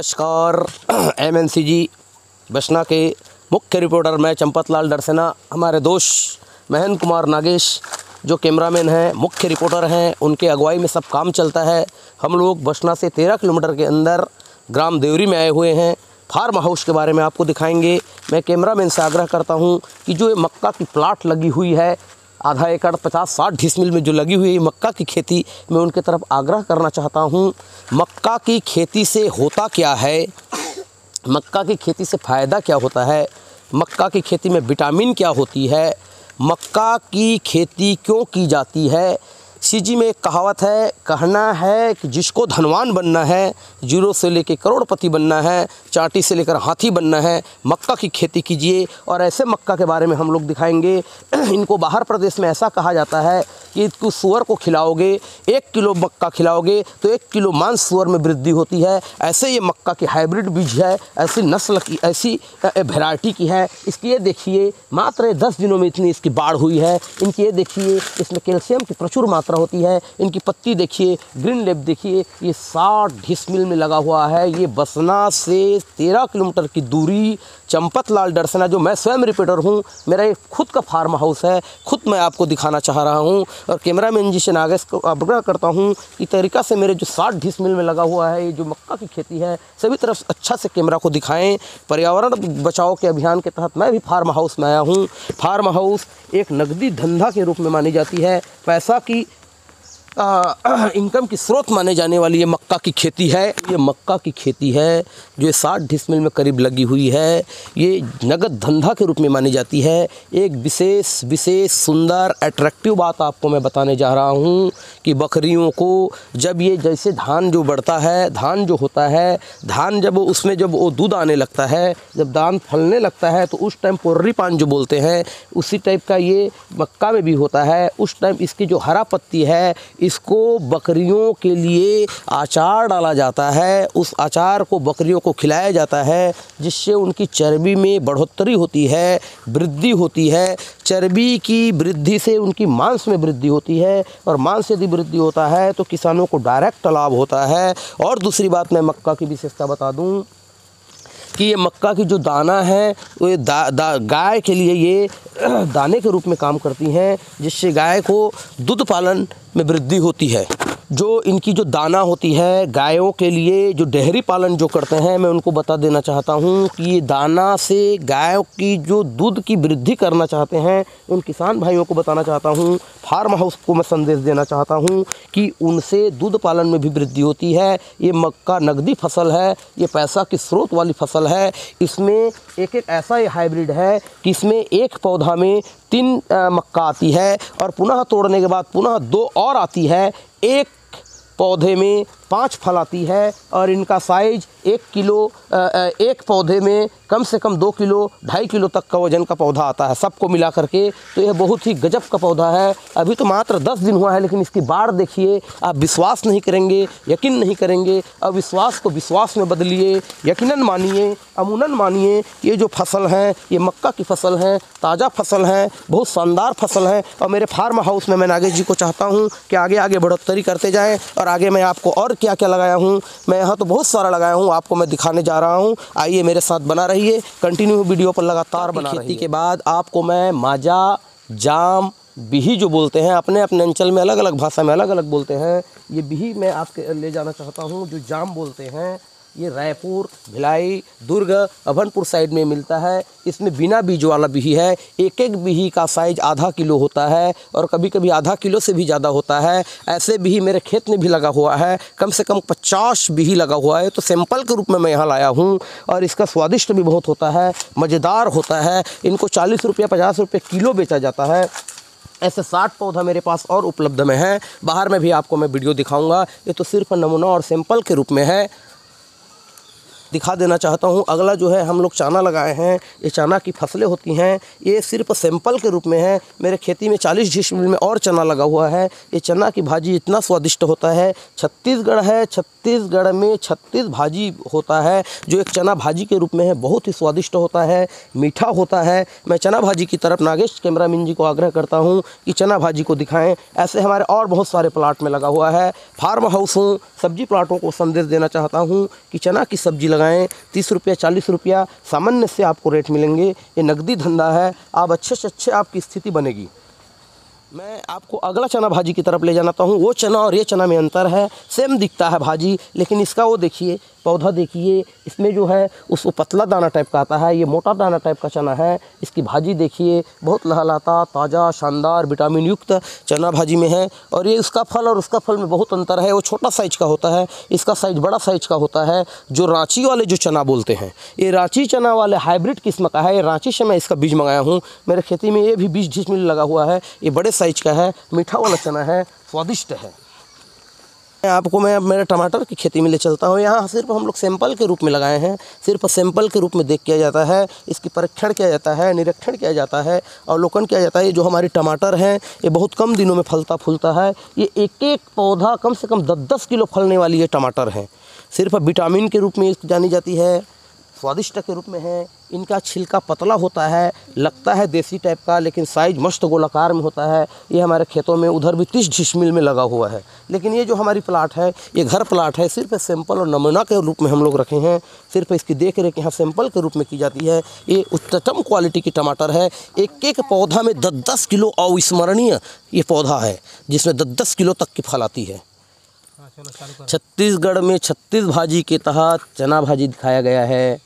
नमस्कार। MNCG बसना के मुख्य रिपोर्टर मैं चंपत लाल डरसेना, हमारे दोस्त महेंद्र कुमार नागेश जो कैमरामैन हैं, मुख्य रिपोर्टर हैं, उनके अगुवाई में सब काम चलता है। हम लोग बसना से 13 किलोमीटर के अंदर ग्राम देवरी में आए हुए हैं। फार्म हाउस के बारे में आपको दिखाएंगे। मैं कैमरामैन से आग्रह करता हूं कि जो ये मक्का की प्लाट लगी हुई है, आधा एकड़ 50-60 डिसमिल में जो लगी हुई है मक्का की खेती, मैं उनके तरफ आग्रह करना चाहता हूं। मक्का की खेती से होता क्या है, मक्का की खेती से फ़ायदा क्या होता है, मक्का की खेती में विटामिन क्या होती है, मक्का की खेती क्यों की जाती है। सीजी में एक कहावत है, कहना है कि जिसको धनवान बनना है, जीरो से लेकर करोड़पति बनना है, चाटी से लेकर हाथी बनना है, मक्का की खेती कीजिए। और ऐसे मक्का के बारे में हम लोग दिखाएंगे। इनको बाहर प्रदेश में ऐसा कहा जाता है कि इसको सुअर को खिलाओगे, 1 किलो मक्का खिलाओगे तो 1 किलो मांस सुअर में वृद्धि होती है। ऐसे ये मक्का की हाइब्रिड बीज है, ऐसी नस्ल की, ऐसी वैरायटी की है। इसकी ये देखिए, मात्र 10 दिनों में इतनी इसकी बाढ़ हुई है। इनकी ये देखिए, इसमें कैल्शियम की प्रचुर मात्रा होती है। इनकी पत्ती देखिए, ग्रीन लेप देखिए, ये 60 डिसमिल में लगा हुआ है। ये बसना से 13 किलोमीटर की दूरी, चंपत लाल डरसेना जो मैं स्वयं रिपोर्टर हूँ, मेरा एक खुद का फार्म हाउस है, खुद मैं आपको दिखाना चाह रहा हूँ। और कैमरामैन जी से नागेश को आग्रह करता हूँ कि तरीका से मेरे जो 60 डिसमिल में लगा हुआ है ये जो मक्का की खेती है, सभी तरफ अच्छा से कैमरा को दिखाएं। पर्यावरण बचाओ के अभियान के तहत मैं भी फार्म हाउस में आया हूँ। फार्म हाउस एक नकदी धंधा के रूप में मानी जाती है, पैसा की इनकम की स्रोत माने जाने वाली ये मक्का की खेती है। ये मक्का की खेती है जो 60 डिसमिल में करीब लगी हुई है। ये नगद धंधा के रूप में मानी जाती है। एक विशेष सुंदर अट्रैक्टिव बात आपको मैं बताने जा रहा हूँ कि बकरियों को जब ये जैसे धान जो बढ़ता है, धान जो होता है, धान जब उसमें जब वो दूध आने लगता है, जब धान फलने लगता है तो उस टाइम पोर्री पान जो बोलते हैं, उसी टाइप का ये मक्का में भी होता है। उस टाइम इसकी जो हरा पत्ती है, इसको बकरियों के लिए अचार डाला जाता है। उस अचार को बकरियों को खिलाया जाता है, जिससे उनकी चर्बी में बढ़ोतरी होती है, वृद्धि होती है। चर्बी की वृद्धि से उनकी मांस में वृद्धि होती है, और मांस यदि वृद्धि होता है तो किसानों को डायरेक्ट लाभ होता है। और दूसरी बात, मैं मक्का की विशेषता बता दूं कि ये मक्का की जो दाना है वो गाय के लिए ये दाने के रूप में काम करती हैं, जिससे गाय को दूध पालन में वृद्धि होती है। जो इनकी जो दाना होती है गायों के लिए, जो डेयरी पालन जो करते हैं, मैं उनको बता देना चाहता हूँ कि ये दाना से गायों की जो दूध की वृद्धि करना चाहते हैं, उन किसान भाइयों को बताना चाहता हूँ, फार्म हाउस को मैं संदेश देना चाहता हूँ कि उनसे दूध पालन में भी वृद्धि होती है। ये मक्का नगदी फसल है, ये पैसा की स्रोत वाली फसल है। इसमें एक ऐसा ये हाइब्रिड है कि इसमें एक पौधा में 3 मक्का आती है, और पुनः तोड़ने के बाद पुनः 2 और आती है। एक पौधे में 5 फल आती है, और इनका साइज 1 किलो, एक पौधे में कम से कम 2 किलो 2.5 किलो तक का वजन का पौधा आता है, सबको मिला करके। तो यह बहुत ही गजब का पौधा है। अभी तो मात्र 10 दिन हुआ है, लेकिन इसकी बाढ़ देखिए, आप विश्वास नहीं करेंगे, यकीन नहीं करेंगे। अब विश्वास को विश्वास में बदलिए, यकीनन मानिए, अमूनन मानिए। ये जो फसल है, ये मक्का की फसल है, ताज़ा फसल है, बहुत शानदार फसल है। और मेरे फार्म हाउस में मैं नागेश जी को चाहता हूँ कि आगे बढ़ोतरी करते जाएँ। और आगे मैं आपको और क्या क्या लगाया हूँ, मैं यहाँ तो बहुत सारा लगाया हूँ, आपको मैं दिखाने जा रहा हूँ। आइए मेरे साथ बना रहिए, कंटिन्यू वीडियो पर लगातार बना रहिए। खेती के बाद आपको मैं माजा, जाम, बिही जो बोलते हैं, अपने अपने अंचल में अलग अलग भाषा में अलग अलग बोलते हैं, ये बिही मैं आपके ले जाना चाहता हूँ। जो जाम बोलते हैं, ये रायपुर, भिलाई, दुर्ग, अभनपुर साइड में मिलता है। इसमें बिना बीज वाला बिही है। एक बिही का साइज आधा किलो होता है, और कभी कभी आधा किलो से भी ज़्यादा होता है। ऐसे बिही मेरे खेत में भी लगा हुआ है, कम से कम 50 बिही लगा हुआ है। तो सैंपल के रूप में मैं यहाँ लाया हूँ, और इसका स्वादिष्ट भी बहुत होता है, मज़ेदार होता है। इनको 40 रुपये 50 रुपये किलो बेचा जाता है। ऐसे 60 पौधा मेरे पास और उपलब्ध में है। बाहर में भी आपको मैं वीडियो दिखाऊँगा। ये तो सिर्फ नमूना और सैंपल के रूप में है। दिखा देना चाहता हूँ। अगला जो है हम लोग चना लगाए हैं, ये चना की फसलें होती हैं, ये सिर्फ सैंपल के रूप में है। मेरे खेती में 40 डिसमिल में और चना लगा हुआ है। ये चना की भाजी इतना स्वादिष्ट होता है। छत्तीसगढ़ है, छत्तीसगढ़ में 36 भाजी होता है जो एक चना भाजी के रूप में है, बहुत ही स्वादिष्ट होता है, मीठा होता है। मैं चना भाजी की तरफ नागेश कैमरामैन जी को आग्रह करता हूँ कि चना भाजी को दिखाएं। ऐसे हमारे और बहुत सारे प्लाट में लगा हुआ है। फार्म हाउस हूँ, सब्जी प्लाटों को संदेश देना चाहता हूँ कि चना की सब्जी लगाएं। 30 रुपया 40 रुपया सामान्य से आपको रेट मिलेंगे। ये नकदी धंधा है, आप अच्छे से अच्छे आपकी स्थिति बनेगी। मैं आपको अगला चना भाजी की तरफ ले जाता हूँ। वो चना और ये चना में अंतर है। सेम दिखता है भाजी, लेकिन इसका वो देखिए पौधा, देखिए इसमें जो है उसको पतला दाना टाइप का आता है, ये मोटा दाना टाइप का चना है। इसकी भाजी देखिए बहुत लहलहाता, ताज़ा, शानदार, विटामिन युक्त चना भाजी में है। और ये उसका फल और उसका फल में बहुत अंतर है। वो छोटा साइज का होता है, इसका साइज बड़ा साइज का होता है। जो रांची वाले जो चना बोलते हैं, ये रांची चना वाले हाइब्रिड किस्म का है। ये रांची से मैं इसका बीज मंगाया हूँ। मेरे खेती में ये भी 20 डिसमिल लगा हुआ है। ये बड़े साइज का है, मीठा वाला चना है, स्वादिष्ट है। आपको मैं मेरे टमाटर की खेती में ले चलता हूँ। यहाँ सिर्फ हम लोग सैंपल के रूप में लगाए हैं, सिर्फ सैंपल के रूप में देख किया जाता है। इसकी परीक्षण किया जाता है, निरीक्षण किया जाता है, अवलोकन किया जाता है। ये जो हमारी टमाटर हैं ये बहुत कम दिनों में फलता फूलता है। ये एक एक पौधा कम से कम 10-10 किलो फलने वाली ये टमाटर हैं। सिर्फ विटामिन के रूप में जानी जाती है, स्वादिष्ट के रूप में है। इनका छिलका पतला होता है, लगता है देसी टाइप का, लेकिन साइज मस्त गोलाकार में होता है। ये हमारे खेतों में उधर भी 30 डिसमिल में लगा हुआ है। लेकिन ये जो हमारी प्लाट है ये घर प्लाट है, सिर्फ सैंपल और नमूना के रूप में हम लोग रखे हैं। सिर्फ इसकी देख रेख यहाँ सैंपल के रूप में की जाती है। ये उच्चतम क्वालिटी की टमाटर है। एक एक पौधा में 10-10 किलो अविस्मरणीय ये पौधा है, जिसमें 10-10 किलो तक की फल आती है। छत्तीसगढ़ में 36 भाजी के तहत चना भाजी दिखाया गया है,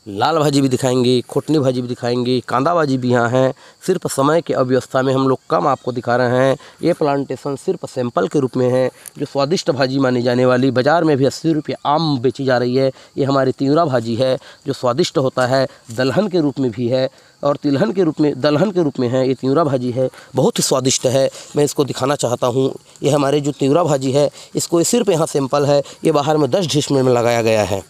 लाल भाजी भी दिखाएंगे, खोटनी भाजी भी दिखाएंगे, कांदा भाजी भी यहाँ है। सिर्फ समय के अव्यवस्था में हम लोग कम आपको दिखा रहे हैं। ये प्लांटेशन सिर्फ सैंपल के रूप में है। जो स्वादिष्ट भाजी मानी जाने वाली, बाज़ार में भी 80 रुपये आम बेची जा रही है, ये हमारी तिंवरा भाजी है जो स्वादिष्ट होता है। दलहन के रूप में भी है और दलहन के रूप में है। ये तिंवरा भाजी है, बहुत ही स्वादिष्ट है। मैं इसको दिखाना चाहता हूँ। ये हमारे जो तिंवरा भाजी है, इसको सिर्फ यहाँ सैंपल है, ये बाहर में 10 डिसमिल में लगाया गया है।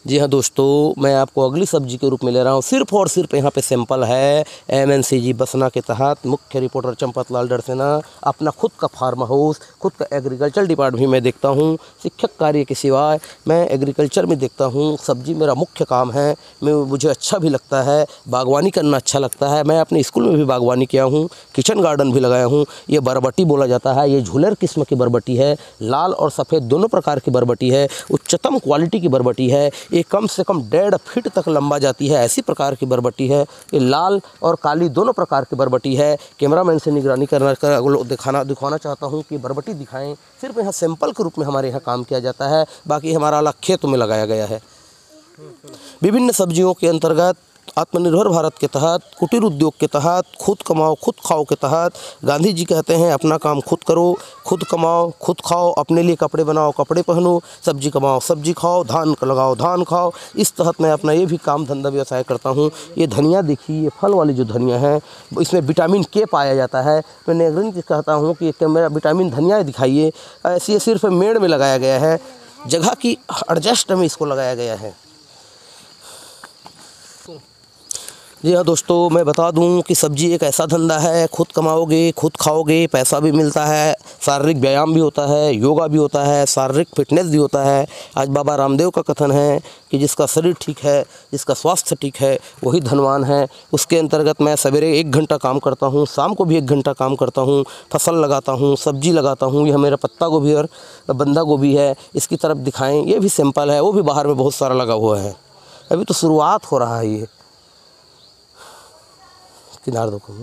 जी हाँ दोस्तों, मैं आपको अगली सब्जी के रूप में ले रहा हूँ। सिर्फ और सिर्फ यहाँ पे सैंपल है। MNCG बसना के तहत मुख्य रिपोर्टर चंपत लाल डरसेना, अपना खुद का फार्म हाउस, खुद का एग्रीकल्चर डिपार्टमेंट भी मैं देखता हूँ। शिक्षक कार्य के सिवाय मैं एग्रीकल्चर में देखता हूँ। सब्जी मेरा मुख्य काम है। मुझे अच्छा भी लगता है, बागवानी करना अच्छा लगता है। मैं अपने स्कूल में भी बागवानी किया हूँ, किचन गार्डन भी लगाया हूँ। ये बरबटी बोला जाता है, ये झूलर किस्म की बरबटी है। लाल और सफ़ेद दोनों प्रकार की बरबटी है, उच्चतम क्वालिटी की बरबटी है। ये कम से कम 1.5 फीट तक लंबा जाती है, ऐसी प्रकार की बरबटी है। ये लाल और काली दोनों प्रकार की बरबटी है। कैमरामैन से निगरानी दिखाना चाहता हूँ कि बरबटी दिखाएं। सिर्फ यहाँ सैंपल के रूप में हमारे यहाँ काम किया जाता है, बाकी हमारा अलग खेतों में लगाया गया है। विभिन्न सब्जियों के अंतर्गत आत्मनिर्भर भारत के तहत, कुटीर उद्योग के तहत, खुद कमाओ खुद खाओ के तहत गांधी जी कहते हैं अपना काम खुद करो, खुद कमाओ खुद खाओ, अपने लिए कपड़े बनाओ कपड़े पहनो, सब्जी कमाओ सब्जी खाओ, धान लगाओ धान खाओ। इस तहत मैं अपना ये भी काम धंधा व्यवसाय करता हूँ। ये धनिया देखिए, ये फल वाली जो धनिया है इसमें विटामिन के पाया जाता है। मैं नेगरिन कहता हूँ कि मेरा विटामिन धनिया दिखाइए। ऐसे ये सिर्फ मेड़ में लगाया गया है, जगह की एडजस्ट में इसको लगाया गया है। जी हाँ दोस्तों, मैं बता दूं कि सब्जी एक ऐसा धंधा है, खुद कमाओगे खुद खाओगे, पैसा भी मिलता है, शारीरिक व्यायाम भी होता है, योगा भी होता है, शारीरिक फिटनेस भी होता है। आज बाबा रामदेव का कथन है कि जिसका शरीर ठीक है, जिसका स्वास्थ्य ठीक है, वही धनवान है। उसके अंतर्गत मैं सवेरे 1 घंटा काम करता हूँ, शाम को भी 1 घंटा काम करता हूँ, फसल लगाता हूँ, सब्जी लगाता हूँ। यह मेरा पत्ता गोभी और बंदा गोभी है, इसकी तरफ दिखाएँ। ये भी सिंपल है, वो भी बाहर में बहुत सारा लगा हुआ है। अभी तो शुरुआत हो रहा है। ये किनार देखो।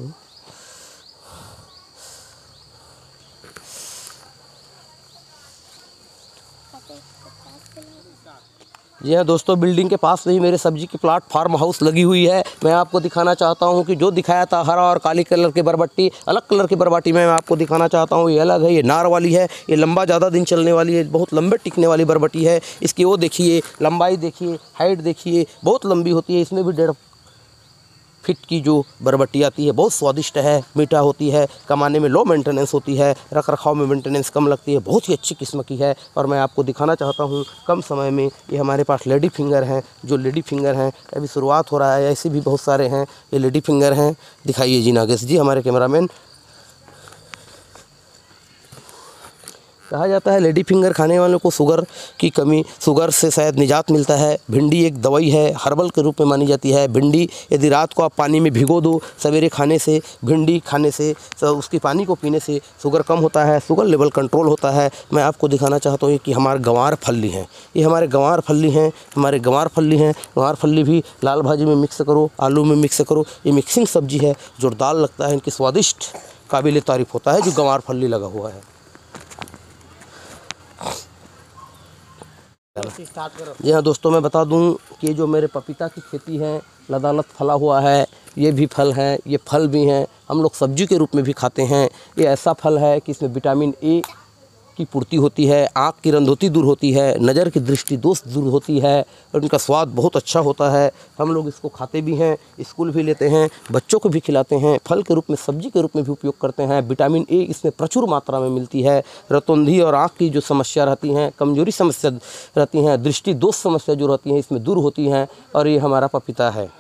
जी हाँ दोस्तों, बिल्डिंग के पास में ही मेरे सब्जी की प्लाट फार्म हाउस लगी हुई है। मैं आपको दिखाना चाहता हूँ कि जो दिखाया था हरा और काली कलर की बरबट्टी, अलग कलर की बरबट्टी मैं आपको दिखाना चाहता हूँ। ये अलग है, ये नार वाली है, ये लंबा ज़्यादा दिन चलने वाली है, बहुत लंबे टिकने वाली बरबट्टी है। इसकी वो देखिए, लंबाई देखिए, हाइट देखिए, बहुत लंबी होती है। इसमें भी 1.5 फिट की जो बरबट्टी आती है बहुत स्वादिष्ट है, मीठा होती है, कमाने में लो मेंटेनेंस होती है, रख रखाव में मेंटेनेंस कम लगती है, बहुत ही अच्छी किस्म की है। और मैं आपको दिखाना चाहता हूँ कम समय में। ये हमारे पास लेडी फिंगर हैं, जो लेडी फिंगर हैं अभी शुरुआत हो रहा है, ऐसे भी बहुत सारे हैं। ये लेडी फिंगर हैं, दिखाइए जी नागेश जी, हमारे कैमरामैन। कहा जाता है लेडी फिंगर खाने वालों को शुगर की कमी, शुगर से शायद निजात मिलता है। भिंडी एक दवाई है, हर्बल के रूप में मानी जाती है। भिंडी यदि रात को आप पानी में भिगो दो, सवेरे खाने से, भिंडी खाने से, उसकी पानी को पीने से शुगर कम होता है, शुगर लेवल कंट्रोल होता है। मैं आपको दिखाना चाहता हूँ कि हमारे गंवार फल्ली हैं, ये हमारे गंवार फल्ली हैं, हमारे गंवार फल्ली हैं। गंवार फल्ली भी लाल भाजी में मिक्स करो, आलू में मिक्स करो, ये मिक्सिंग सब्जी है, जोरदार लगता है, इनकी स्वादिष्ट काबिल तारीफ़ होता है जो गंवार फल्ली लगा हुआ है। जी हाँ दोस्तों, मैं बता दूं कि जो मेरे पपीता की खेती है, लदालद फला हुआ है, ये भी फल हैं, ये फल भी हैं, हम लोग सब्जी के रूप में भी खाते हैं। ये ऐसा फल है कि इसमें विटामिन ए की पूर्ति होती है, आँख की रंधोती दूर होती है, नज़र की दृष्टि दोष दूर होती है, और इनका स्वाद बहुत अच्छा होता है। हम लोग इसको खाते भी हैं, स्कूल भी लेते हैं, बच्चों को भी खिलाते हैं, फल के रूप में, सब्जी के रूप में भी उपयोग करते हैं। विटामिन ए इसमें प्रचुर मात्रा में मिलती है। रतौंधी और आँख की जो समस्या रहती हैं, कमजोरी समस्या रहती हैं, दृष्टि दोष समस्या जो रहती हैं, इसमें दूर होती हैं। और ये हमारा पपीता है।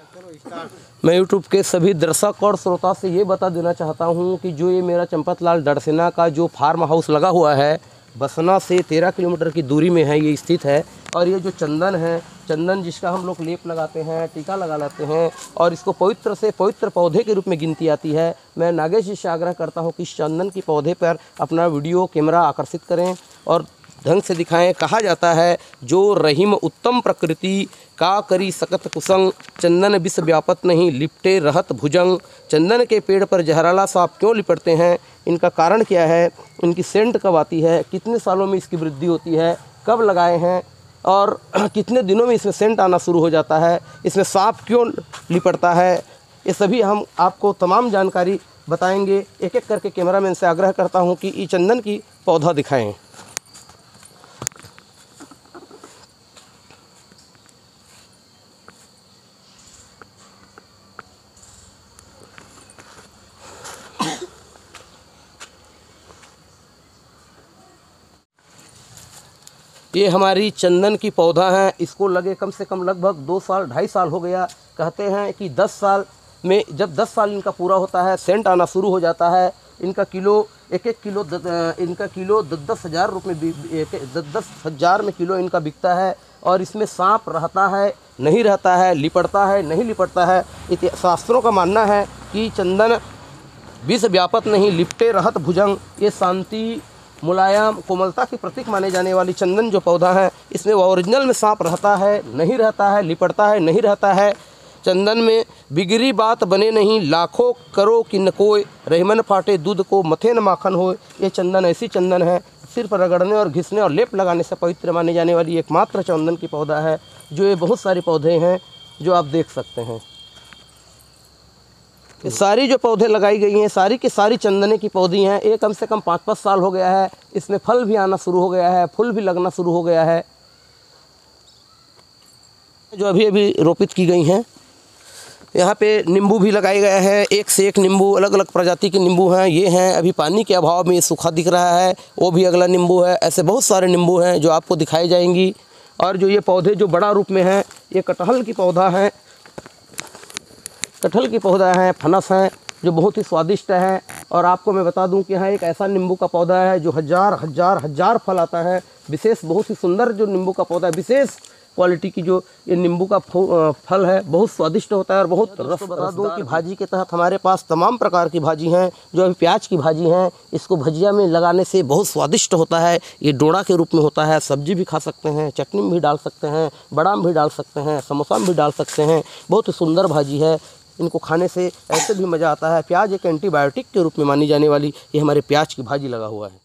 मैं यूट्यूब के सभी दर्शक और श्रोता से ये बता देना चाहता हूँ कि जो ये मेरा चंपतलाल डरसेना का जो फार्म हाउस लगा हुआ है, बसना से 13 किलोमीटर की दूरी में है, ये स्थित है। और ये जो चंदन है, चंदन जिसका हम लोग लेप लगाते हैं, टीका लगा लेते हैं, और इसको पवित्र से पवित्र पौधे के रूप में गिनती आती है। मैं नागेश जी से आग्रह करता हूँ कि इस चंदन के पौधे पर अपना वीडियो कैमरा आकर्षित करें और ढंग से दिखाएं। कहा जाता है जो रहीम उत्तम प्रकृति का करी सकत कुसंग, चंदन विष व्यापत नहीं लिपटे रहत भुजंग। चंदन के पेड़ पर जहराला सांप क्यों लिपटते हैं, इनका कारण क्या है, इनकी सेंट कब आती है, कितने सालों में इसकी वृद्धि होती है, कब लगाए हैं, और कितने दिनों में इसमें सेंट आना शुरू हो जाता है, इसमें सांप क्यों लिपटता है, ये सभी हम आपको तमाम जानकारी बताएंगे। एक एक करके कैमरामैन से आग्रह करता हूँ कि ये चंदन की पौधा दिखाएँ। ये हमारी चंदन की पौधा है, इसको लगे कम से कम लगभग 2 साल 2.5 साल हो गया। कहते हैं कि 10 साल में, जब 10 साल इनका पूरा होता है, सेंट आना शुरू हो जाता है। इनका किलो, एक किलो इनका किलो 10-10 हज़ार रुपये, 10-10 हज़ार में किलो इनका बिकता है। और इसमें सांप रहता है, नहीं रहता है, लिपटता है, नहीं लिपटता है। शास्त्रों का मानना है कि चंदन विष व्यापत नहीं लिपटे रहत भुजंग। ये शांति, मुलायम, कोमलता की प्रतीक माने जाने वाली चंदन जो पौधा है, इसमें ओरिजिनल में सांप रहता है, नहीं रहता है, लिपटता है, नहीं रहता है। चंदन में बिगड़ी बात बने नहीं, लाखों करो कि न कोई, रहमन फाटे दूध को मथे न माखन हो। ये चंदन ऐसी चंदन है, सिर पर रगड़ने और घिसने और लेप लगाने से पवित्र माने जाने वाली एकमात्र चंदन की पौधा है। जो ये बहुत सारे पौधे हैं जो आप देख सकते हैं। ये सारी जो पौधे लगाई गई हैं, सारी की सारी चंदने की पौधी हैं। ये कम से कम 5-5 साल हो गया है, इसमें फल भी आना शुरू हो गया है, फूल भी लगना शुरू हो गया है, जो अभी अभी रोपित की गई हैं। यहाँ पे नींबू भी लगाए गए हैं, एक से एक नींबू, अलग अलग प्रजाति के नींबू हैं। ये हैं अभी पानी के अभाव में ये सूखा दिख रहा है, वो भी अगला नींबू है। ऐसे बहुत सारे नींबू हैं जो आपको दिखाई जाएंगी। और जो ये पौधे जो बड़ा रूप में हैं, ये कटहल की पौधा है, कटहल की पौधा है, फनस हैं, जो बहुत ही स्वादिष्ट है। और आपको मैं बता दूं कि यहाँ एक ऐसा नींबू का पौधा है जो हजार फल आता है। विशेष, बहुत ही सुंदर जो नींबू का पौधा है, विशेष क्वालिटी की जो ये नींबू का फल है, बहुत स्वादिष्ट होता है और बहुत रस। बता दूं कि भाजी के तहत हमारे पास तमाम प्रकार की भाजी हैं। जो अभी प्याज की भाजी हैं, इसको भजिया में लगाने से बहुत स्वादिष्ट होता है। ये डोड़ा के रूप में होता है, सब्जी भी खा सकते हैं, चटनी में भी डाल सकते हैं, बड़ा में भी डाल सकते हैं, समोसा में भी डाल सकते हैं। बहुत ही सुंदर भाजी है, इनको खाने से ऐसे भी मज़ा आता है। प्याज एक एंटीबायोटिक के रूप में मानी जाने वाली ये हमारे प्याज की भाजी लगा हुआ है।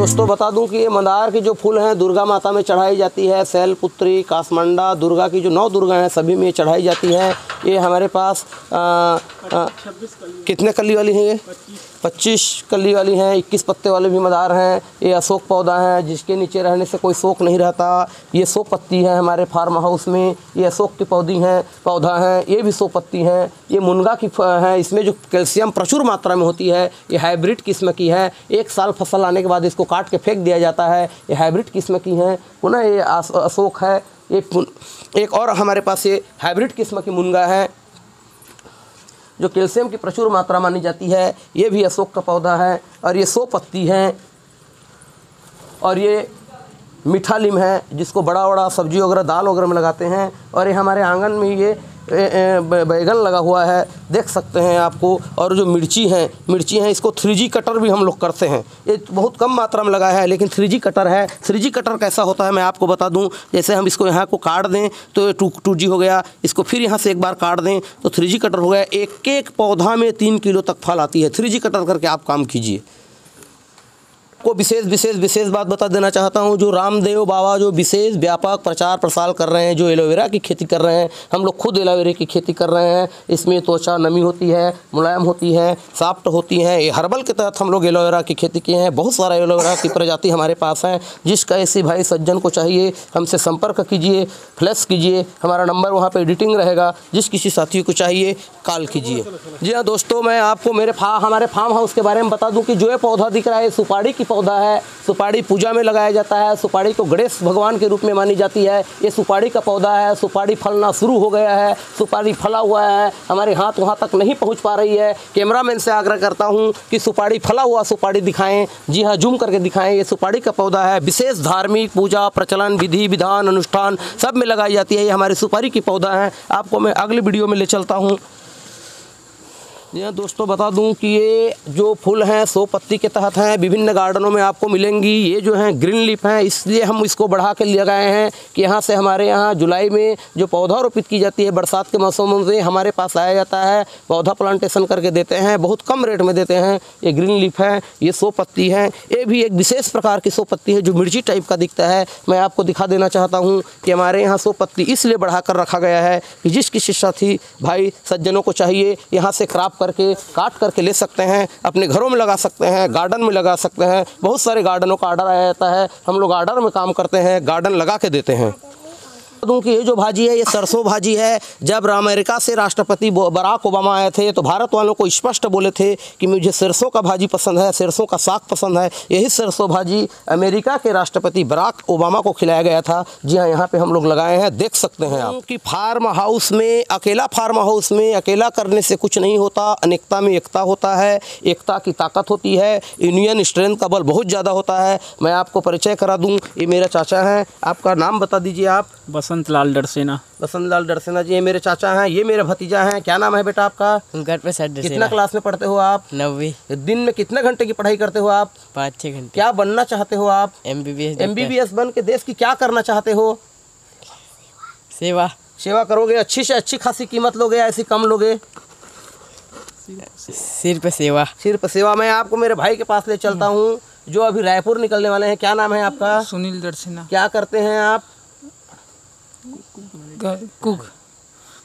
दोस्तों बता दूं कि ये मंदार के जो फूल हैं दुर्गा माता में चढ़ाई जाती है। शैलपुत्री, कासमंडा, दुर्गा की जो 9 दुर्गा हैं सभी में ये चढ़ाई जाती है। ये हमारे पास 26 कितने कली वाली हैं? ये 25 कली वाली हैं। 21 पत्ते वाले भी मंदार हैं। ये अशोक पौधा है जिसके नीचे रहने से कोई शोक नहीं रहता। ये 100 पत्ती है हमारे फार्म हाउस में। ये अशोक की पौधा है, ये भी 100 पत्ती हैं। ये मुनगा की है, इसमें जो कैल्शियम प्रचुर मात्रा में होती है। ये हाइब्रिड किस्म की है। 1 साल फसल आने के बाद इसको काट के फेंक दिया जाता है। ये हाइब्रिड किस्म की हैं। पुनः ये अशोक है। एक और हमारे पास ये हाइब्रिड किस्म की मुनगा है जो कैल्शियम की प्रचुर मात्रा मानी जाती है। ये भी अशोक का पौधा है और ये 100 पत्ती हैं। और ये मीठा नीम है जिसको बड़ा बड़ा सब्जी वगैरह दाल वगैरह में लगाते हैं। और ये हमारे आंगन में ये बैगन लगा हुआ है, देख सकते हैं आपको। और जो मिर्ची हैं इसको 3G कटर भी हम लोग करते हैं। ये बहुत कम मात्रा में लगा है लेकिन 3G कटर है। 3G कटर कैसा होता है मैं आपको बता दूं। जैसे हम इसको यहाँ को काट दें तो 2G हो गया, इसको फिर यहाँ से एक बार काट दें तो 3G कटर हो गया। एक एक पौधा में 3 किलो तक फल आती है। 3G कटर करके आप काम कीजिए। को विशेष बात बता देना चाहता हूँ। जो रामदेव बाबा जो विशेष व्यापक प्रचार प्रसार कर रहे हैं, जो एलोवेरा की खेती कर रहे हैं, हम लोग खुद एलोवेरा की खेती कर रहे हैं। इसमें त्वचा नमी होती है, मुलायम होती है, सॉफ्ट होती है। ये हर्बल के तहत हम लोग एलोवेरा की खेती किए हैं। बहुत सारा एलोवेरा की प्रजाति हमारे पास है। जिसका ऐसे भाई सज्जन को चाहिए हमसे संपर्क कीजिए, फ्लैश कीजिए। हमारा नंबर वहाँ पर एडिटिंग रहेगा। जिस किसी साथी को चाहिए कॉल कीजिए। जी हाँ दोस्तों, मैं आपको हमारे फार्म हाउस के बारे में बता दूं कि जो ये पौधा दिख रहा है सुपारी की पौधा है। सुपारी पूजा में लगाया जाता है। सुपारी को गणेश भगवान के रूप में मानी जाती है। ये सुपारी का पौधा है। सुपारी फलना शुरू हो गया है। सुपारी फला हुआ है, हमारे हाथ वहाँ तक नहीं पहुँच पा रही है। कैमरामैन से आग्रह करता हूँ कि सुपारी फला हुआ सुपारी दिखाएँ। जी हाँ, जूम करके दिखाएँ। ये सुपारी का पौधा है। विशेष धार्मिक पूजा प्रचलन विधि विधान अनुष्ठान सब में लगाई जाती है। ये हमारी सुपारी की पौधा है। आपको मैं अगली वीडियो में ले चलता हूँ। यह दोस्तों बता दूं कि ये जो फूल हैं 100 पत्ती के तहत हैं। विभिन्न गार्डनों में आपको मिलेंगी। ये जो हैं ग्रीन लीफ हैं, इसलिए हम इसको बढ़ा के लगाए हैं कि यहाँ से हमारे यहाँ जुलाई में जो पौधा रोपित की जाती है बरसात के मौसम में हमारे पास आया जाता है। पौधा प्लांटेशन करके देते हैं, बहुत कम रेट में देते हैं। ये ग्रीन लीफ है, ये 100 पत्ती है। ये भी एक विशेष प्रकार की 100 पत्ती है जो मिर्ची टाइप का दिखता है। मैं आपको दिखा देना चाहता हूँ कि हमारे यहाँ 100 पत्ती इसलिए बढ़ा कर रखा गया है कि जिस किसी साथी भाई सज्जनों को चाहिए यहाँ से क्रॉप करके काट करके ले सकते हैं। अपने घरों में लगा सकते हैं, गार्डन में लगा सकते हैं। बहुत सारे गार्डनों का ऑर्डर आया जाता है। हम लोग ऑर्डर में काम करते हैं, गार्डन लगा के देते हैं। दूं कि ये जो भाजी है ये सरसों भाजी है। जब अमेरिका से राष्ट्रपति बराक ओबामा आए थे तो भारत वालों को स्पष्ट बोले थे कि मुझे सरसों का भाजी पसंद है, सरसों का साग पसंद है। यही सरसों भाजी अमेरिका के राष्ट्रपति बराक ओबामा को खिलाया गया था। जी हाँ, यहाँ पे हम लोग लगाए हैं, देख सकते हैं आप कि फार्म हाउस में अकेला करने से कुछ नहीं होता। अनेकता में एकता होता है। एकता की ताकत होती है। यूनियन स्ट्रेंथ का बल बहुत ज़्यादा होता है। मैं आपको परिचय करा दूँ, ये मेरा चाचा हैं। आपका नाम बता दीजिए आप। बसंत लाल डरसेना। बसंत लाल डरसेना जी, ये मेरे चाचा हैं। ये मेरा भतीजा है। क्या नाम है बेटा आपका? घर पे सर डरसेना। कितना क्लास में पढ़ते हो आप? 9वीं। दिन में कितने घंटे की पढ़ाई करते हो आप? 5-6 घंटे। क्या बनना चाहते हो आप? MBBS बन के देश की क्या करना चाहते हो? सेवा करोगे। अच्छी से अच्छी खासी कीमत लोगे या ऐसी कम लोगे? सिर्फ सेवा। मैं आपको मेरे भाई के पास ले चलता हूँ जो अभी रायपुर निकलने वाले हैं। क्या नाम है आपका? सुनील दर्शना। क्या करते हैं आप? कुक,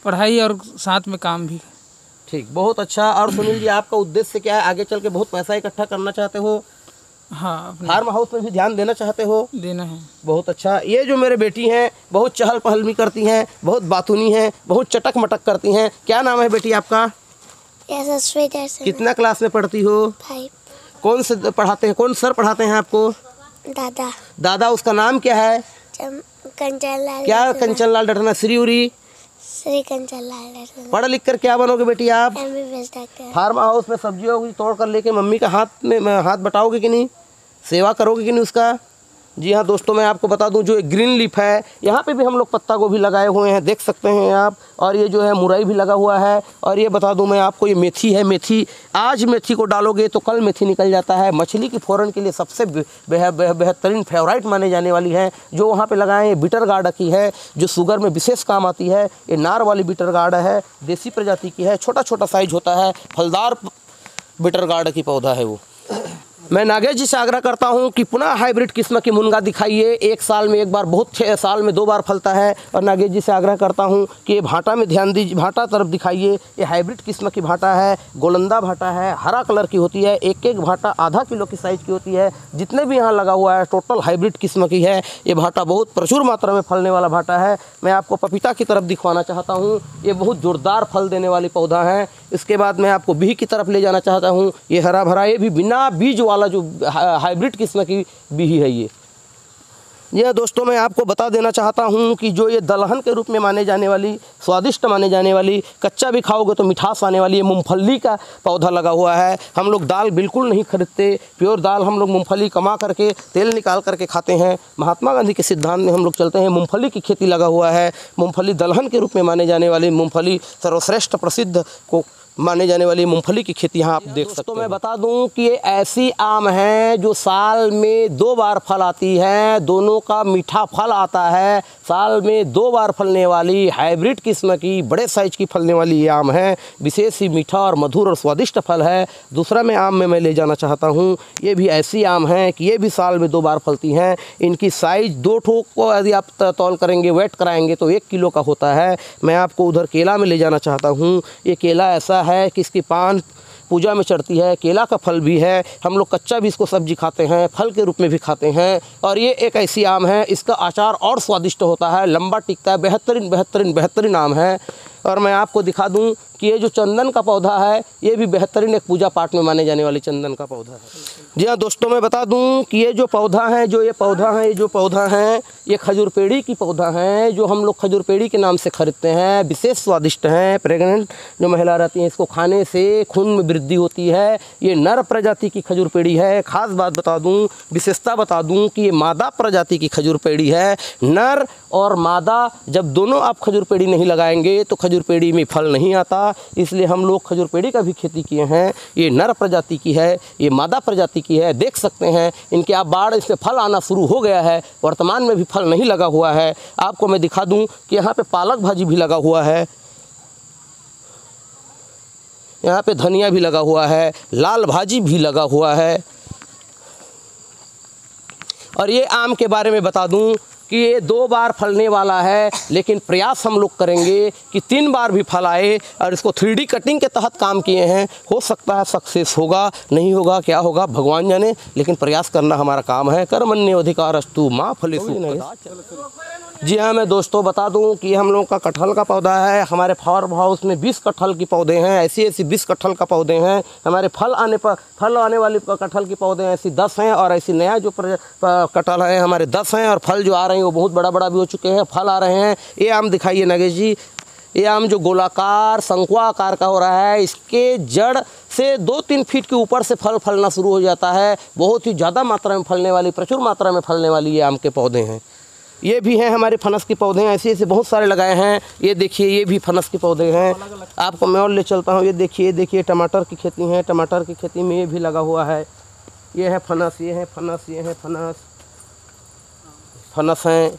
पढ़ाई और साथ में काम भी। ठीक, बहुत अच्छा। और सुनील जी, आपका उद्देश्य क्या है? आगे चल के बहुत पैसा इकट्ठा करना चाहते हो? हाँ, फार्म हाउस में भी ध्यान देना चाहते हो? देना है। बहुत अच्छा। ये जो मेरे बेटी हैं बहुत चहल पहल भी करती हैं, बहुत बातूनी हैं, बहुत चटक मटक करती हैं। क्या नाम है बेटी आपका? कितना क्लास में पढ़ती हो? 5। कौन से पढ़ाते हैं, कौन सर पढ़ाते हैं आपको? दादा। उसका नाम क्या है? कंचन लाल। क्या कंचन लाल डरसेना? श्री कंचन लाल डरसेना। पढ़ लिख कर क्या बनोगे बेटी आप? MBBS doctor. फार्म हाउस में सब्जी वब्जी तोड़ कर लेके मम्मी का हाथ बटाओगे कि नहीं? सेवा करोगे कि नहीं उसका? जी हाँ दोस्तों, मैं आपको बता दूं जो एक ग्रीन लीफ है, यहाँ पे भी हम लोग पत्ता गोभी लगाए हुए हैं, देख सकते हैं आप। और ये जो है मुरई भी लगा हुआ है। और ये बता दूं मैं आपको, ये मेथी है। मेथी आज मेथी को डालोगे तो कल मेथी निकल जाता है। मछली की फ़ौरन के लिए सबसे बेहतरीन फेवरेट माने जाने वाली है जो वहाँ पे लगाए हैं, बिटर गार्ड की है जो शुगर में विशेष काम आती है। ये नार वाली बिटर गार्ड है, देसी प्रजाति की है, छोटा छोटा साइज होता है, फलदार बिटर गार्ड की पौधा है वो। मैं नागेश जी से आग्रह करता हूं कि पुनः हाइब्रिड किस्म की मुनगा दिखाइए। एक साल में एक बार, बहुत 6 साल में 2 बार फलता है। और नागेश जी से आग्रह करता हूं कि ये भाटा में ध्यान दीजिए, भाटा तरफ दिखाइए। ये हाइब्रिड किस्म की भाटा है, गोलंदा भाटा है, हरा कलर की होती है। एक एक भाटा आधा किलो की साइज़ की होती है। जितने भी यहाँ लगा हुआ है टोटल हाइब्रिड किस्म की है। ये भाटा बहुत प्रचुर मात्रा में फलने वाला भाटा है। मैं आपको पपीता की तरफ दिखवाना चाहता हूँ। ये बहुत ज़ोरदार फल देने वाली पौधा है। इसके बाद मैं आपको बिही की तरफ ले जाना चाहता हूँ। ये हरा भरा, ये भी बिना बीज वाला जो हाइब्रिड किस्म की बिही है ये। यह दोस्तों मैं आपको बता देना चाहता हूँ कि जो ये दलहन के रूप में माने जाने वाली, स्वादिष्ट माने जाने वाली, कच्चा भी खाओगे तो मिठास आने वाली, ये मूंगफली का पौधा लगा हुआ है। हम लोग दाल बिल्कुल नहीं खरीदते, प्योर दाल हम लोग मूंगफली कमा करके तेल निकाल करके खाते हैं। महात्मा गांधी के सिद्धांत में हम लोग चलते हैं। मूंगफली की खेती लगा हुआ है। मूंगफली दलहन के रूप में माने जाने वाली, मूंगफली सर्वश्रेष्ठ प्रसिद्ध को माने जाने वाली मूंगफली की खेती यहाँ आप देख सकते हैं। मैं बता दूं कि ये ऐसी आम है जो साल में 2 बार फल आती है। दोनों का मीठा फल आता है। साल में 2 बार फलने वाली हाइब्रिड किस्म की बड़े साइज की फलने वाली ये आम है। विशेष ही मीठा और मधुर और स्वादिष्ट फल है। दूसरा मैं आम में मैं ले जाना चाहता हूँ। ये भी ऐसी आम है कि ये भी साल में 2 बार फलती हैं। इनकी साइज़ 2 ठोक को यदि आप तौल करेंगे, वेट कराएंगे तो 1 किलो का होता है। मैं आपको उधर केला में ले जाना चाहता हूँ। ये केला ऐसा है कि इसकी पान पूजा में चढ़ती है। केला का फल भी है। हम लोग कच्चा भी इसको सब्जी खाते हैं, फल के रूप में भी खाते हैं। और ये एक ऐसी आम है, इसका अचार और स्वादिष्ट होता है, लंबा टिकता है। बेहतरीन आम है। और मैं आपको दिखा दूं कि ये जो चंदन का पौधा है, ये भी बेहतरीन एक पूजा पाठ में माने जाने वाली चंदन का पौधा है। जी हाँ दोस्तों, मैं बता दूं कि ये जो पौधा है, ये खजूर पेड़ी की पौधा है, जो हम लोग खजूर पेड़ी के नाम से खरीदते हैं। विशेष स्वादिष्ट हैं। प्रेग्नेंट जो महिला रहती हैं, इसको खाने से खून में वृद्धि होती है। ये नर प्रजाति की खजूर पेड़ी है। खास बात बता दूं, विशेषता बता दूं कि ये मादा प्रजाति की खजूर पेड़ी है। नर और मादा जब दोनों आप खजूर पेड़ी नहीं लगाएंगे तो खजूर पेड़ी में फल नहीं आता। इसलिए हम लोग खजूर पेड़ी का भी खेती किए हैं। ये नर प्रजाति की है, ये मादा प्रजाति की है। देख सकते हैं इनके आप बाढ़, इसमें फल आना शुरू हो गया है। वर्तमान में भी फल नहीं लगा हुआ है। आपको मैं दिखा दूं कि यहाँ पे पालक भाजी भी लगा हुआ है, यहाँ पे धनिया भी लगा हुआ है, लाल भाजी भी लगा हुआ है। और ये आम के बारे में बता दूं कि ये 2 बार फलने वाला है, लेकिन प्रयास हम लोग करेंगे कि 3 बार भी फल आए। और इसको 3D कटिंग के तहत काम किए हैं। हो सकता है सक्सेस होगा, नहीं होगा, क्या होगा भगवान जाने, लेकिन प्रयास करना हमारा काम है। कर्मण्येवाधिकारस्तु मा फलेषु। जी हाँ, मैं दोस्तों बता दूं कि हम लोगों का कटहल का पौधा है। हमारे फार्म हाउस में 20 कटहल के पौधे हैं। ऐसी 20 कटहल का पौधे हैं। हमारे फल आने वाली कटहल के पौधे ऐसी 10 हैं। और ऐसी नया जो कटहल है हमारे 10 हैं। और फल जो आ रहे हैं वो बहुत बड़ा भी हो चुके हैं, फल आ रहे हैं। ये आम दिखाइए नागेश जी। ये आम जो गोलाकार शंकुआ आकार का हो रहा है, इसके जड़ से 2-3 फीट के ऊपर से फल फलना शुरू हो जाता है। बहुत ही ज़्यादा मात्रा में फलने वाली, प्रचुर मात्रा में फलने वाली ये आम के पौधे हैं। ये भी हैं हमारे फनस के पौधे हैं। ऐसे बहुत सारे लगाए हैं। ये देखिए, ये भी फनस के पौधे हैं। आपको मैं और ले चलता हूँ। ये देखिए टमाटर की खेती है। टमाटर की खेती में ये भी लगा हुआ है। ये है फनस, ये है फनस हैं।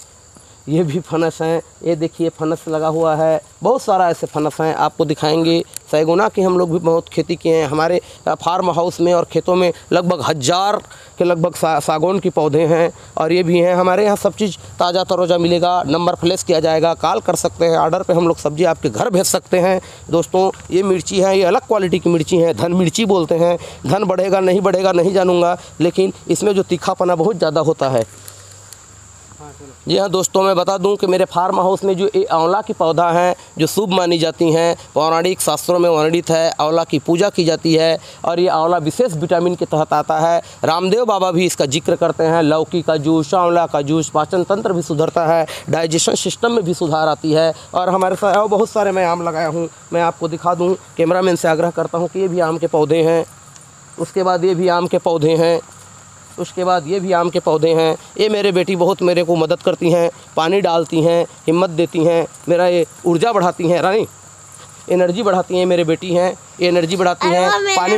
ये भी फनस हैं। ये देखिए फनस लगा हुआ है। बहुत सारा ऐसे फनस हैं, आपको दिखाएंगे। सैगुना की हम लोग भी बहुत खेती किए हैं। हमारे फार्म हाउस में और खेतों में लगभग 1000 के लगभग सागौन के पौधे हैं। और ये भी हैं। हमारे यहाँ सब चीज़ ताज़ा तरोजा मिलेगा। नंबर फ्लैश किया जाएगा, कॉल कर सकते हैं। ऑर्डर पे हम लोग सब्ज़ी आपके घर भेज सकते हैं। दोस्तों ये मिर्ची है, ये अलग क्वालिटी की मिर्ची है, धन मिर्ची बोलते हैं। धन बढ़ेगा नहीं जानूँगा, लेकिन इसमें जो तीखापना बहुत ज़्यादा होता है। जी हाँ दोस्तों, मैं बता दूं कि मेरे फार्म हाउस में जो ये आंवला की पौधा है, जो शुभ मानी जाती हैं, पौराणिक शास्त्रों में वर्णित है। आंवला की पूजा की जाती है। और ये आंवला विशेष विटामिन के तहत आता है। रामदेव बाबा भी इसका जिक्र करते हैं। लौकी का जूस, आंवला का जूस, पाचन तंत्र भी सुधरता है, डाइजेशन सिस्टम में भी सुधार आती है। और हमारे साथ और बहुत सारे मैं आम लगाया हूँ। मैं आपको दिखा दूँ। कैमरामैन से आग्रह करता हूँ कि ये भी आम के पौधे हैं। उसके बाद ये भी आम के पौधे हैं। उसके बाद ये भी आम के पौधे हैं। ये मेरे बेटी बहुत मेरे को मदद करती हैं, पानी डालती हैं, हिम्मत देती हैं, मेरा ये ऊर्जा बढ़ाती हैं, रानी एनर्जी बढ़ाती हैं। मेरे बेटी हैं, ये एनर्जी बढ़ाती हैं, पानी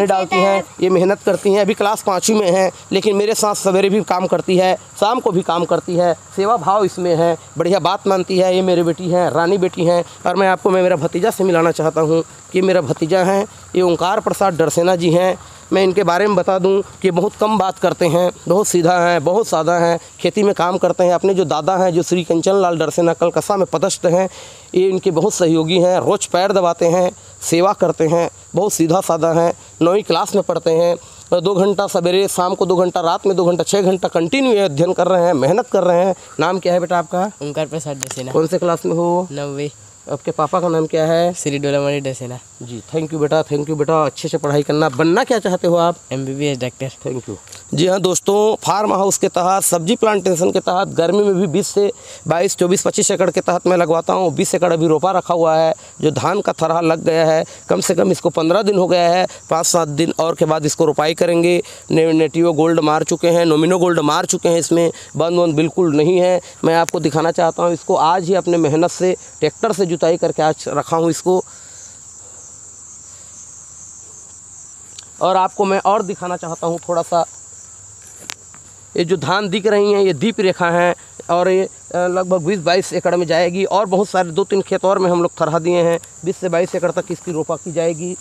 डालती हैं, ये मेहनत करती हैं। अभी क्लास 5वीं में है, लेकिन मेरे साथ सवेरे भी काम करती है, शाम को भी काम करती है। सेवा भाव इसमें है, बढ़िया बात मानती है। ये मेरे बेटी हैं, रानी बेटी हैं। और मैं आपको मेरा भतीजा से मिलाना चाहता हूँ कि मेरा भतीजा हैं, ये ओंकार प्रसाद डरसेना जी हैं। मैं इनके बारे में बता दूं कि बहुत कम बात करते हैं, बहुत सीधा हैं, बहुत सादा हैं, खेती में काम करते हैं। अपने जो दादा हैं जो श्री कंचन लाल डरसेना कलकत्ता में पदस्थ हैं, ये इनके बहुत सहयोगी हैं। रोज़ पैर दबाते हैं, सेवा करते हैं, बहुत सीधा सादा हैं। 9वीं क्लास में पढ़ते हैं। 2 घंटा सवेरे, शाम को 2 घंटा, रात में 2 घंटा, 6 घंटा कंटिन्यू अध्ययन कर रहे हैं, मेहनत कर रहे हैं। नाम क्या है बेटा आपका? ओंकार प्रसाद डसेना। कौन से क्लास में हो? 9वीं। आपके पापा का नाम क्या है? श्री डोलामणि डसेना। जी थैंक यू बेटा, थैंक यू बेटा। अच्छे से पढ़ाई करना। बनना क्या चाहते हो आप? MBBS doctor. Thank you. जी हाँ दोस्तों, फार्म हाउस के तहत, सब्जी प्लांटेशन के तहत गर्मी में भी 20 से 22, 24, 25 एकड़ के तहत मैं लगवाता हूँ। 20 एकड़ अभी रोपा रखा हुआ है। जो धान का थरहा लग गया है, कम से कम इसको 15 दिन हो गया है। 5-7 दिन और के बाद इसको रोपाई करेंगे। नेटिव गोल्ड मार चुके हैं, नोमिनो गोल्ड मार चुके हैं। इसमें बंद बिल्कुल नहीं है। मैं आपको दिखाना चाहता हूँ इसको। आज ही अपने मेहनत से ट्रैक्टर से जुताई करके आज रखा हूँ इसको। और आपको मैं और दिखाना चाहता हूँ थोड़ा सा। ये जो धान दिख रही हैं ये दीप रेखा हैं और ये लगभग 20-22 एकड़ में जाएगी। और बहुत सारे 2-3 खेत और में हम लोग थरहा दिए हैं। 20 से 22 एकड़ तक इसकी रोपा की जाएगी।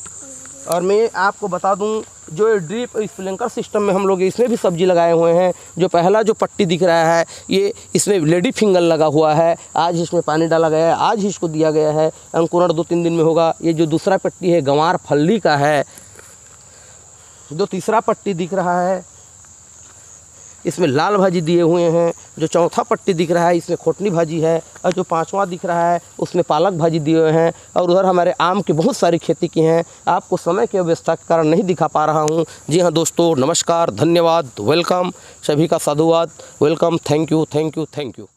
और मैं आपको बता दूं, जो ये ड्रिप स्प्रिंकलर सिस्टम में हम लोग इसमें भी सब्जी लगाए हुए हैं। जो पहला जो पट्टी दिख रहा है ये इसमें लेडी फिंगर लगा हुआ है। आज इसमें पानी डाला गया है, आज ही इसको दिया गया है। अंकुरण 2-3 दिन में होगा। ये जो दूसरा पट्टी है गंवार फल्ली का है। जो तीसरा पट्टी दिख रहा है इसमें लाल भाजी दिए हुए हैं। जो चौथा पट्टी दिख रहा है इसमें खोटनी भाजी है। और जो 5वां दिख रहा है उसमें पालक भाजी दिए हुए हैं। और उधर हमारे आम की बहुत सारी खेती की हैं। आपको समय की व्यवस्था के कारण नहीं दिखा पा रहा हूं। जी हाँ दोस्तों, नमस्कार, धन्यवाद, वेलकम, सभी का साधुवाद, welcome, thank you, thank you, thank you.